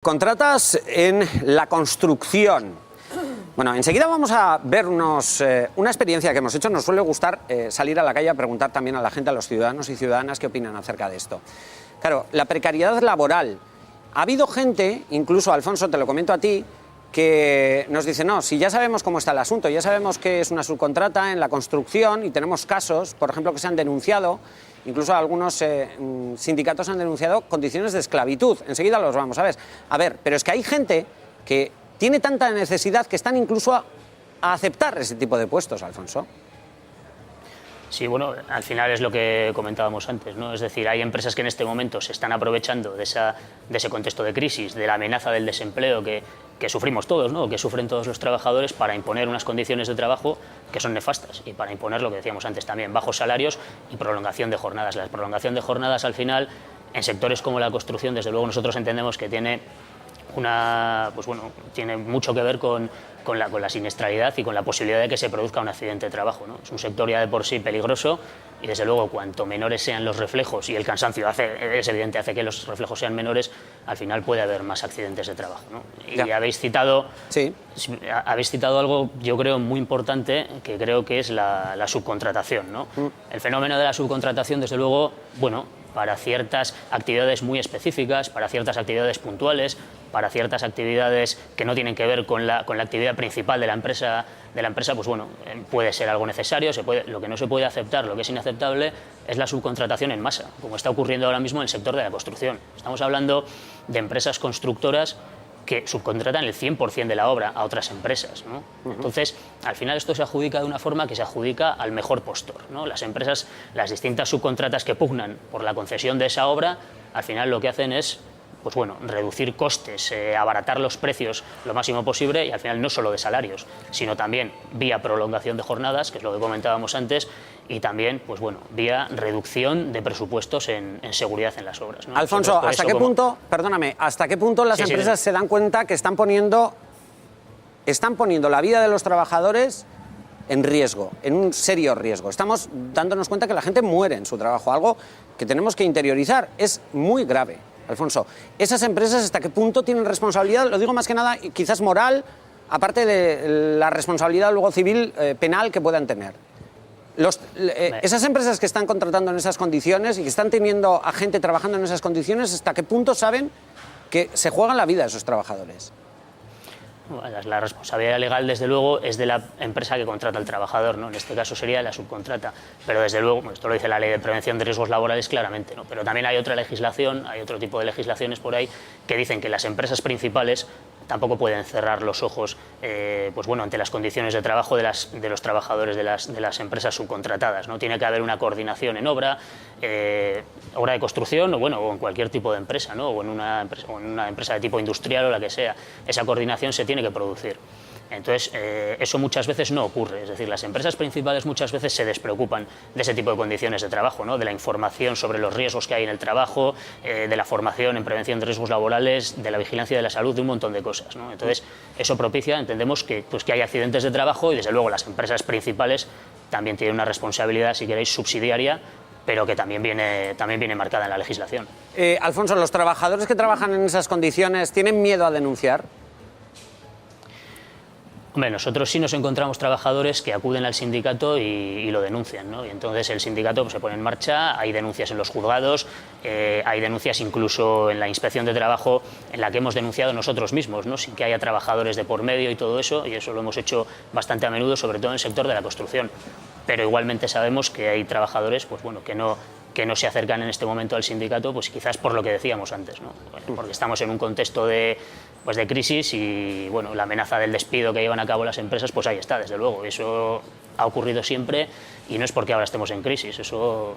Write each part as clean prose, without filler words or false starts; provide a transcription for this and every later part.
Contratas en la construcción. Bueno, enseguida vamos a ver una experiencia que hemos hecho. Nos suele gustar salir a la calle a preguntar también a la gente, a los ciudadanos y ciudadanas, qué opinan acerca de esto. Claro, la precariedad laboral. Ha habido gente, incluso Alfonso, te lo comento a ti, que nos dice, no, si ya sabemos cómo está el asunto, ya sabemos que es una subcontrata en la construcción y tenemos casos, por ejemplo, que se han denunciado. Incluso algunos sindicatos han denunciado condiciones de esclavitud. Enseguida los vamos a ver. A ver, pero es que hay gente que tiene tanta necesidad que están incluso a aceptar ese tipo de puestos, Alfonso. Sí, bueno, al final es lo que comentábamos antes, ¿no? Es decir, hay empresas que en este momento se están aprovechando de ese contexto de crisis, de la amenaza del desempleo que sufrimos todos, ¿no? Que sufren todos los trabajadores, para imponer unas condiciones de trabajo que son nefastas y para imponer lo que decíamos antes también, bajos salarios y prolongación de jornadas. La prolongación de jornadas, al final, en sectores como la construcción, desde luego nosotros entendemos que tiene tiene mucho que ver con la siniestralidad y con la posibilidad de que se produzca un accidente de trabajo, ¿no? Es un sector ya de por sí peligroso y, desde luego, cuanto menores sean los reflejos, y el cansancio es evidente, hace que los reflejos sean menores, al final puede haber más accidentes de trabajo, ¿no? Y habéis citado algo, yo creo, muy importante, que creo que es la subcontratación, ¿no? El fenómeno de la subcontratación, desde luego, bueno, para ciertas actividades muy específicas, para ciertas actividades puntuales, para ciertas actividades que no tienen que ver con la actividad principal de la empresa, pues bueno, puede ser algo necesario. Lo que no se puede aceptar, lo que es inaceptable, es la subcontratación en masa, como está ocurriendo ahora mismo en el sector de la construcción. Estamos hablando de empresas constructoras que subcontratan el 100% de la obra a otras empresas, ¿no? Entonces, al final esto se adjudica de una forma que se adjudica al mejor postor, ¿no? Las empresas, las distintas subcontratas que pugnan por la concesión de esa obra, al final lo que hacen es, pues bueno, reducir costes, abaratar los precios lo máximo posible, y al final no solo de salarios, sino también vía prolongación de jornadas, que es lo que comentábamos antes, y también, pues bueno, vía reducción de presupuestos en seguridad en las obras, ¿no? Alfonso, ¿hasta qué punto, perdóname, hasta qué punto las empresas se dan cuenta que están poniendo la vida de los trabajadores en riesgo, en un serio riesgo? Estamos dándonos cuenta que la gente muere en su trabajo, algo que tenemos que interiorizar. Es muy grave. Alfonso, ¿esas empresas hasta qué punto tienen responsabilidad? Lo digo más que nada, quizás moral, aparte de la responsabilidad luego civil, penal que puedan tener. Esas empresas que están contratando en esas condiciones y que están teniendo a gente trabajando en esas condiciones, ¿hasta qué punto saben que se juegan la vida de esos trabajadores? La responsabilidad legal, desde luego, es de la empresa que contrata al trabajador, ¿no? En este caso sería la subcontrata, pero desde luego, esto lo dice la Ley de Prevención de Riesgos Laborales claramente, ¿no? Pero también hay otra legislación, hay otro tipo de legislaciones por ahí que dicen que las empresas principales tampoco pueden cerrar los ojos, pues bueno, ante las condiciones de trabajo de los trabajadores de las empresas subcontratadas, ¿no? Tiene que haber una coordinación en obra de construcción, o en cualquier tipo de empresa, ¿no? O en una empresa de tipo industrial o la que sea. Esa coordinación se tiene que producir. Entonces, eso muchas veces no ocurre. Es decir, las empresas principales muchas veces se despreocupan de ese tipo de condiciones de trabajo, ¿no? De la información sobre los riesgos que hay en el trabajo, de la formación en prevención de riesgos laborales, de la vigilancia de la salud, de un montón de cosas, ¿no? Entonces, eso propicia, entendemos, que hay accidentes de trabajo, y desde luego las empresas principales también tienen una responsabilidad, si queréis, subsidiaria, pero que también viene marcada en la legislación. Alfonso, ¿los trabajadores que trabajan en esas condiciones tienen miedo a denunciar? Hombre, nosotros sí nos encontramos trabajadores que acuden al sindicato y lo denuncian, ¿no? Y entonces el sindicato, pues, se pone en marcha, hay denuncias en los juzgados, hay denuncias incluso en la inspección de trabajo, en la que hemos denunciado nosotros mismos, ¿no? Sin que haya trabajadores de por medio y todo eso, y eso lo hemos hecho bastante a menudo, sobre todo en el sector de la construcción. Pero igualmente sabemos que hay trabajadores, pues bueno, que no se acercan en este momento al sindicato, pues quizás por lo que decíamos antes, ¿no? Porque estamos en un contexto de crisis, y bueno, la amenaza del despido que llevan a cabo las empresas, pues ahí está, desde luego. Eso ha ocurrido siempre, y no es porque ahora estemos en crisis, eso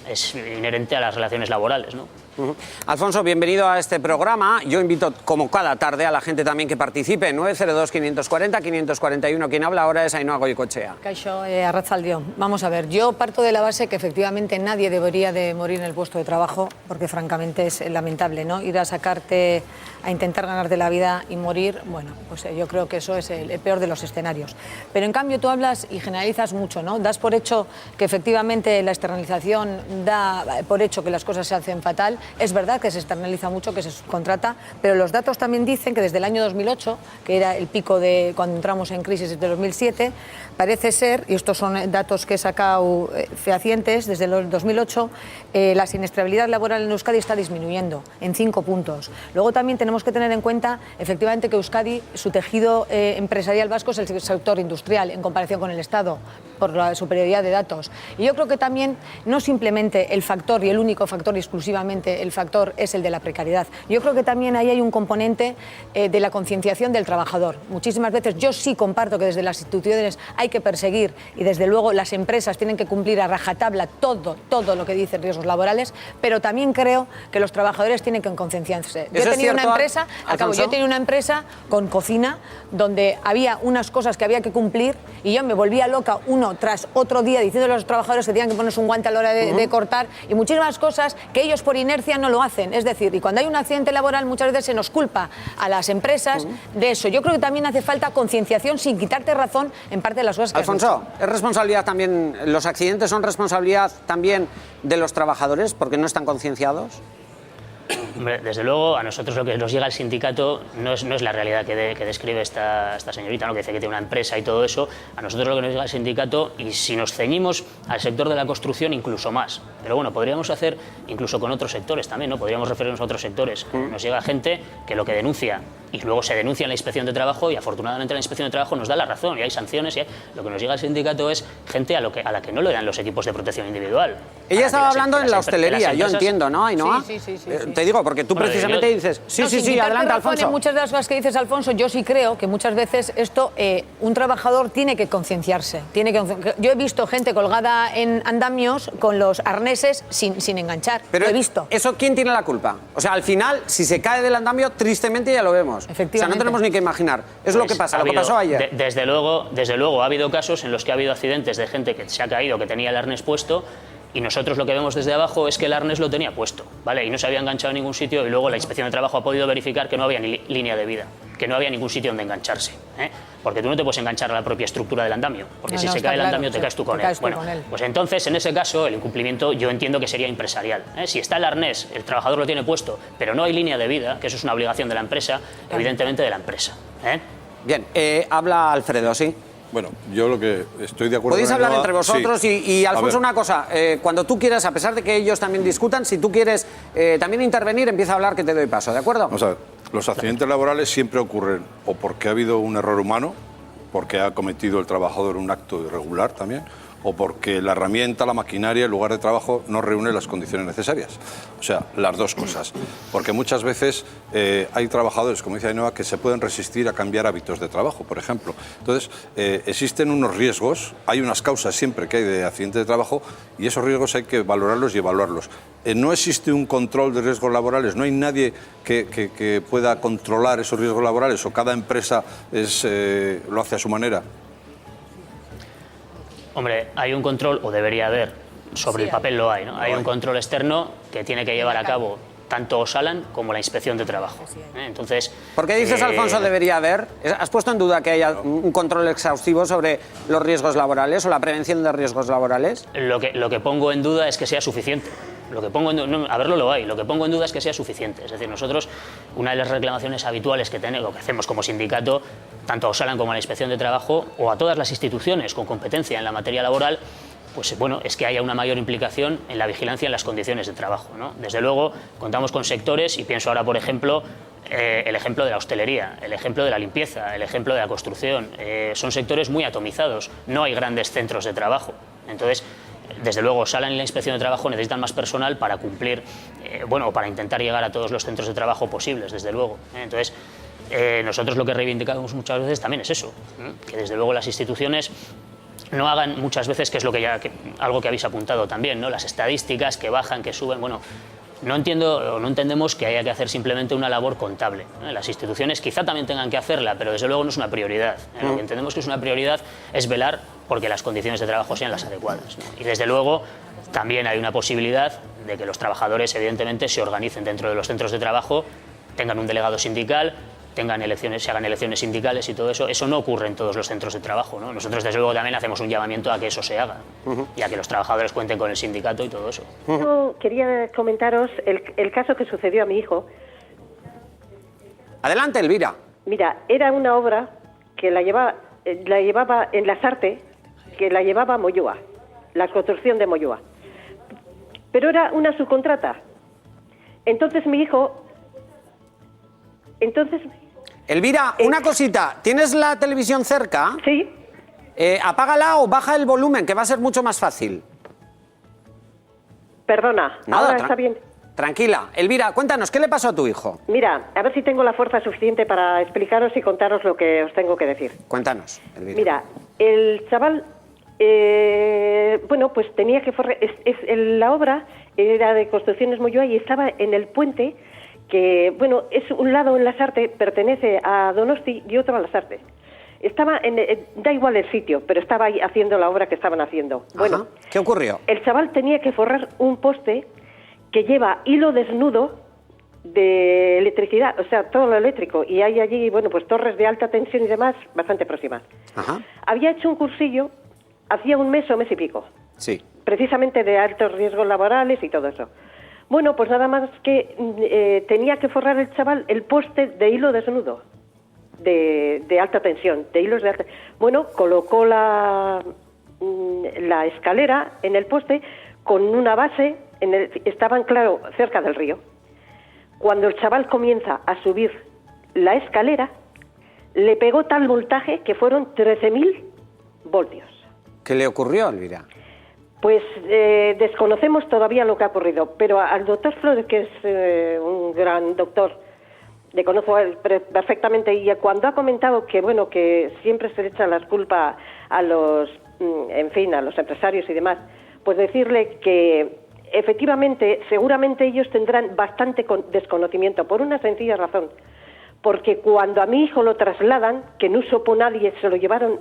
es inherente a las relaciones laborales, ¿no? Alfonso, bienvenido a este programa. Yo invito, como cada tarde, a la gente también que participe. 902-540-541. Quien habla ahora es Ainhoa Goicoechea. Kaixo, arratsaldeon. Vamos a ver, yo parto de la base que efectivamente nadie debería de morir en el puesto de trabajo, porque francamente es lamentable, ¿no? Ir a sacarte, a intentar ganarte la vida y morir, bueno, pues yo creo que eso es el peor de los escenarios. Pero en cambio tú hablas y generalizas mucho, ¿no? Das por hecho que efectivamente la externalización da por hecho que las cosas se hacen fatal, Es verdad que se externaliza mucho, que se subcontrata, pero los datos también dicen que desde el año 2008, que era el pico de cuando entramos en crisis desde 2007, parece ser, y estos son datos que he sacado fehacientes, desde el 2008, la siniestralidad laboral en Euskadi está disminuyendo en 5 puntos. Luego también tenemos que tener en cuenta, efectivamente, que Euskadi, su tejido empresarial vasco es el sector industrial en comparación con el Estado, por la superioridad de datos. Y yo creo que también no simplemente el factor y el único factor, exclusivamente el factor, es el de la precariedad. Yo creo que también ahí hay un componente de la concienciación del trabajador. Muchísimas veces yo sí comparto que desde las instituciones hay que perseguir y desde luego las empresas tienen que cumplir a rajatabla todo lo que dicen riesgos laborales, pero también creo que los trabajadores tienen que concienciarse. Yo he tenido una empresa, yo he tenido una empresa con cocina donde había unas cosas que había que cumplir y yo me volvía loca uno tras otro día diciendo a los trabajadores que tenían que ponerse un guante a la hora de cortar y muchísimas cosas que ellos por inercia no lo hacen. Es decir, y cuando hay un accidente laboral muchas veces se nos culpa a las empresas de eso. Yo creo que también hace falta concienciación sin quitarte razón en parte de las cosas que Alfonso, ¿es responsabilidad también, los accidentes son responsabilidad también de los trabajadores porque no están concienciados? Hombre, desde luego, a nosotros lo que nos llega al sindicato no es la realidad que describe esta señorita, ¿no? Que dice que tiene una empresa y todo eso. A nosotros lo que nos llega al sindicato, y si nos ceñimos al sector de la construcción, incluso más. Pero bueno, podríamos hacer incluso con otros sectores también, ¿no? Podríamos referirnos a otros sectores. Nos llega gente que lo que denuncia, y luego se denuncia en la Inspección de Trabajo, y afortunadamente la Inspección de Trabajo nos da la razón, y hay sanciones, lo que nos llega al sindicato es gente a la que no le dan los equipos de protección individual. Ella estaba hablando en la hostelería, yo entiendo, ¿no, Ainhoa? Sí. Te digo, porque tú precisamente dices... Sí, adelante, Alfonso. En muchas de las cosas que dices, Alfonso, yo sí creo que muchas veces esto, un trabajador tiene que concienciarse. Yo he visto gente colgada en andamios con los arneses sin enganchar. Pero lo he visto. ¿Eso quién tiene la culpa? O sea, al final, si se cae del andamio, tristemente ya lo vemos. Efectivamente. O sea, no tenemos ni que imaginar. Es lo que pasa, lo que pasó ayer. Desde luego, ha habido casos en los que ha habido accidentes de gente que se ha caído, que tenía el arnés puesto, y nosotros lo que vemos desde abajo es que el arnés lo tenía puesto, ¿vale? Y no se había enganchado en ningún sitio, y luego la Inspección de Trabajo ha podido verificar que no había ni línea de vida, que no había ningún sitio donde engancharse, ¿eh? Porque tú no te puedes enganchar a la propia estructura del andamio, porque si se cae el andamio te caes tú con él. Bueno, pues entonces en ese caso el incumplimiento yo entiendo que sería empresarial, ¿eh? Si está el arnés, el trabajador lo tiene puesto, pero no hay línea de vida, que eso es una obligación de la empresa, evidentemente de la empresa, ¿eh? Bien, habla Alfredo, ¿sí? Bueno, yo lo que estoy de acuerdo... Podéis hablar entre vosotros, sí. y Alfonso, una cosa, cuando tú quieras, a pesar de que ellos también discutan, si tú quieres también intervenir, empieza a hablar, que te doy paso, ¿de acuerdo? Vamos a ver, los accidentes laborales siempre ocurren o porque ha habido un error humano, porque ha cometido el trabajador un acto irregular también, o porque la herramienta, la maquinaria, el lugar de trabajo no reúne las condiciones necesarias. O sea, las dos cosas. Porque muchas veces hay trabajadores, como dice Ainhoa, que se pueden resistir a cambiar hábitos de trabajo, por ejemplo. Entonces, existen unos riesgos, hay unas causas siempre que hay de accidentes de trabajo, y esos riesgos hay que valorarlos y evaluarlos. No existe un control de riesgos laborales, no hay nadie que pueda controlar esos riesgos laborales, o cada empresa lo hace a su manera. Hombre, hay un control, o debería haber, sobre el papel lo hay, ¿no? Hay un control externo que tiene que llevar a cabo tanto Osalan como la Inspección de Trabajo. Entonces, ¿por qué dices, Alfonso, debería haber? ¿Has puesto en duda que haya un control exhaustivo sobre los riesgos laborales o la prevención de riesgos laborales? Lo que pongo en duda es que sea suficiente. Lo que pongo a verlo lo hay. Lo que pongo en duda es que sea suficiente. Es decir, nosotros, una de las reclamaciones habituales que hacemos como sindicato, tanto a Osalan como a la Inspección de Trabajo, o a todas las instituciones con competencia en la materia laboral, pues bueno, es que haya una mayor implicación en la vigilancia en las condiciones de trabajo, ¿no? Desde luego, contamos con sectores, y pienso ahora, por ejemplo, el ejemplo de la hostelería, el ejemplo de la limpieza, el ejemplo de la construcción. Son sectores muy atomizados, no hay grandes centros de trabajo. Entonces, desde luego, Osalan y la Inspección de Trabajo necesitan más personal para cumplir, para intentar llegar a todos los centros de trabajo posibles, desde luego. Entonces, nosotros lo que reivindicamos muchas veces también es eso, que desde luego las instituciones no hagan muchas veces, que es algo que habéis apuntado también, ¿no? Las estadísticas que bajan, que suben, bueno, no entendemos que haya que hacer simplemente una labor contable, ¿no? Las instituciones quizá también tengan que hacerla, pero desde luego no es una prioridad. Lo que entendemos que es una prioridad es velar porque las condiciones de trabajo sean las adecuadas, ¿no? Y desde luego también hay una posibilidad de que los trabajadores evidentemente se organicen dentro de los centros de trabajo, tengan un delegado sindical, tengan elecciones, se hagan elecciones sindicales y todo eso. Eso no ocurre en todos los centros de trabajo, ¿no? Nosotros, desde luego, también hacemos un llamamiento a que eso se haga y a que los trabajadores cuenten con el sindicato y todo eso. Yo quería comentaros el caso que sucedió a mi hijo. Adelante, Elvira. Mira, era una obra que la llevaba en Lasarte, que la llevaba a Moyúa, la construcción de Moyúa. Pero era una subcontrata. Entonces mi hijo... Elvira, una cosita. ¿Tienes la televisión cerca? Sí. Apágala o baja el volumen, que va a ser mucho más fácil. Perdona, Nada, ahora está bien. Tranquila. Elvira, cuéntanos, ¿qué le pasó a tu hijo? Mira, a ver si tengo la fuerza suficiente para explicaros y contaros lo que os tengo que decir. Cuéntanos, Elvira. Mira, el chaval, bueno, pues tenía que forrar... la obra era de Construcciones Moyúa y estaba en el puente que, bueno, es un lado en Lasarte, pertenece a Donosti y otro a Lasarte. Estaba da igual el sitio, pero estaba ahí haciendo la obra que estaban haciendo. Bueno, Ajá. ¿Qué ocurrió? el chaval tenía que forrar un poste que lleva hilo desnudo de electricidad, o sea, todo lo eléctrico, y hay allí, bueno, pues torres de alta tensión y demás bastante próximas. Ajá. Había hecho un cursillo hacía un mes o mes y pico, Sí. precisamente de altos riesgos laborales y todo eso. Bueno, pues nada más que tenía que forrar el chaval el poste de hilo desnudo, de alta tensión, de hilos de alta... Bueno, colocó la escalera en el poste con una base, estaban, claro, cerca del río. Cuando el chaval comienza a subir la escalera, le pegó tal voltaje que fueron 13.000 voltios. ¿Qué le ocurrió, Elvira? Pues desconocemos todavía lo que ha ocurrido, pero al doctor Flores, que es un gran doctor, le conozco a él perfectamente, y cuando ha comentado que, bueno, que siempre se le echa las culpas a los, en fin, a los empresarios y demás, pues decirle que efectivamente, seguramente ellos tendrán bastante desconocimiento, por una sencilla razón, porque cuando a mi hijo lo trasladan, que no supo nadie, se lo llevaron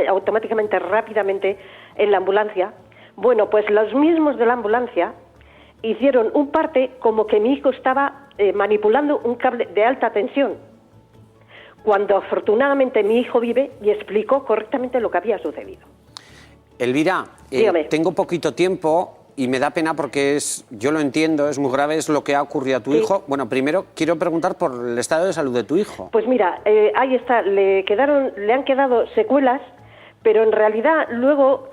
automáticamente, rápidamente, en la ambulancia. Bueno, pues los mismos de la ambulancia hicieron un parte como que mi hijo estaba manipulando un cable de alta tensión, cuando afortunadamente mi hijo vive y explicó correctamente lo que había sucedido. Elvira, Dígame. tengo poquito tiempo y me da pena porque yo lo entiendo, es muy grave, es lo que ha ocurrido a tu Sí. hijo. Bueno, primero quiero preguntar por el estado de salud de tu hijo. Pues mira, ahí está, le han quedado secuelas, pero en realidad luego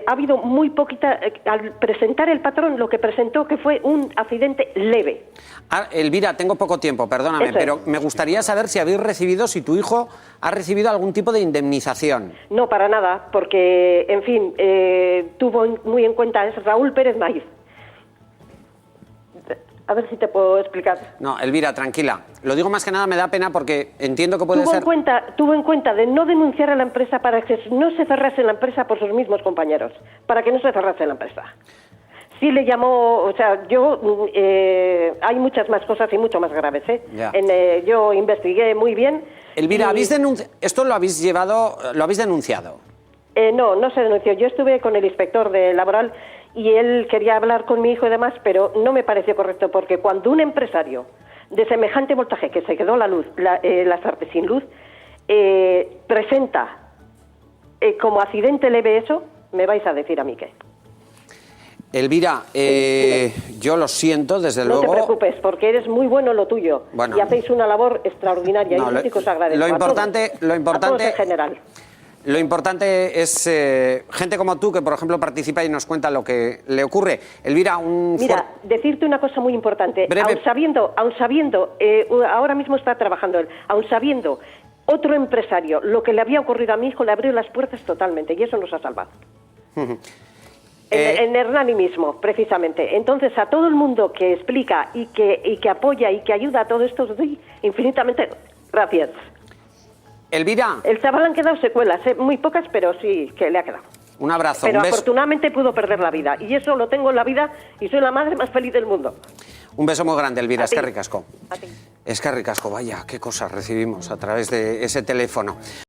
ha habido muy poquita... al presentar el patrón, lo que presentó que fue un accidente leve. Elvira, tengo poco tiempo, perdóname, Eso es. pero me gustaría saber si habéis recibido, si tu hijo ha recibido algún tipo de indemnización. No, para nada, porque, en fin, tuvo muy en cuenta, es Raúl Pérez Maíz. A ver si te puedo explicar. No, Elvira, tranquila. Lo digo más que nada, me da pena porque entiendo que puede Tuvo ser... en cuenta de no denunciar a la empresa para que no se cerrase la empresa por sus mismos compañeros, para que no se cerrase la empresa. Sí le llamó, o sea, hay muchas más cosas y mucho más graves, ¿eh? Ya. Yo investigué muy bien. Elvira, y- esto lo habéis denunciado. No se denunció. Yo estuve con el inspector de laboral y él quería hablar con mi hijo y demás, pero no me pareció correcto, porque cuando un empresario de semejante voltaje, que se quedó las artes sin luz, presenta como accidente leve eso, me vais a decir a mí qué. Elvira, yo lo siento, desde No luego... te preocupes, porque eres muy bueno en lo tuyo, Bueno. y hacéis una labor extraordinaria, No, y eso sí que os agradezco. lo a importante- todos, lo a importante- todos en general. Lo importante es gente como tú, que por ejemplo participa y nos cuenta lo que le ocurre. Elvira, Mira, decirte una cosa muy importante. Breve. Aun sabiendo, ahora mismo está trabajando él, aun sabiendo otro empresario lo que le había ocurrido a mi hijo, le abrió las puertas totalmente y eso nos ha salvado. En Hernani mismo, precisamente. Entonces, a todo el mundo que explica y que apoya y que ayuda a todo esto, os doy infinitamente gracias. Elvira, El chaval han quedado secuelas, muy pocas, pero sí que le ha quedado. un abrazo, Pero un beso. afortunadamente pudo perder la vida. Y eso lo tengo en la vida y soy la madre más feliz del mundo. Un beso muy grande, Elvira. A ti. Eskerrik asko. A ti. Eskerrik asko, vaya, qué cosas recibimos a través de ese teléfono.